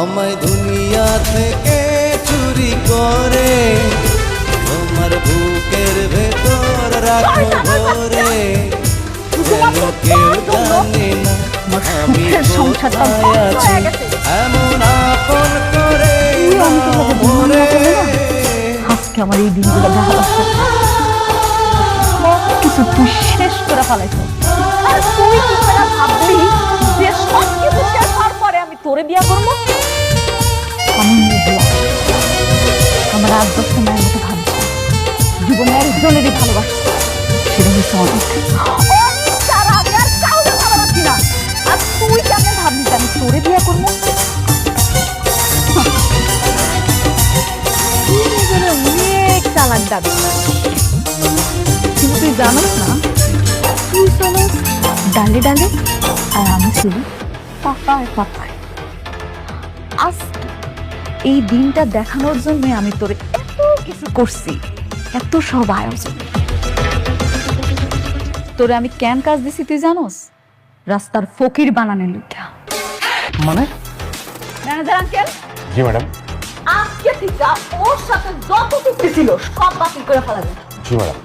আমায় দুনিয়া থেকে চুরি করে তোমার বুকের ভেতর রাখো ভরে, যেন কেউ জানে না আমি কোথায় আছি, এমন আপন করে মরে। আজকে আমার এই দিনগুলো ভালোবাসা কিছু তুই শেষ করে ফেলাইছ। আর তুই কি করে ভাবলি যে সব কিছু শেষ হওয়ার পরে আমি তোরে বিয়া করবো? আমি আমার 8-10 সময়ের মতো ভাবছি জীবনে একজনেরই ভালোবাসা, সেটা হচ্ছে অনেক ছাড়া আমি আর কাউকে ভালোবাসি না। আর তুই কেমন ভাবলি যে আমি তোরে বিয়া করবো? অনেক চালাক দাবি, কিন্তু তুই জানোস না তুই চলো ডালে ডালে আর আমি ছিলি পাতায় পাতায়। আজ এই দিনটা দেখানোর জন্য আমি তোরে এত কিছু করছি, এত সব আয়োজন। তোরে আমি কেন কাজ দিছি তুই জানোস? রাস্তার ফকির বানানোর লিখা। মানে? ম্যানেজার আঙ্কেল, জি ম্যাডাম। আজকে থেকে ওর সাথে যত চুক্তি ছিল সব বাতিল করে ফেলা যায়। জি ম্যাডাম।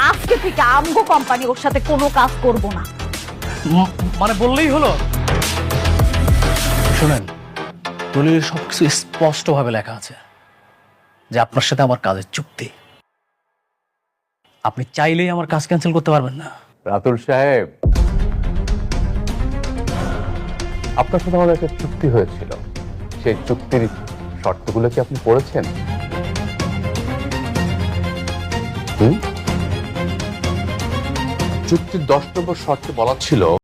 আজকে থেকে আমগো কোম্পানি ওর সাথে কোনো কাজ করব না। মানে বললেই হলো? শুনেন, দলিলের সবকিছু স্পষ্টভাবে লেখা আছে যে আপনার সাথে আমার কাজের চুক্তি। আপনি চাইলেই আমার কাজ ক্যান্সেল করতে পারবেন না। রাতুল সাহেব, আপনার সাথে আমাদের একটা চুক্তি হয়েছিল, সেই চুক্তির শর্তগুলো কি আপনি পড়েছেন? চুক্তির 10 নম্বর শর্তে বলা ছিল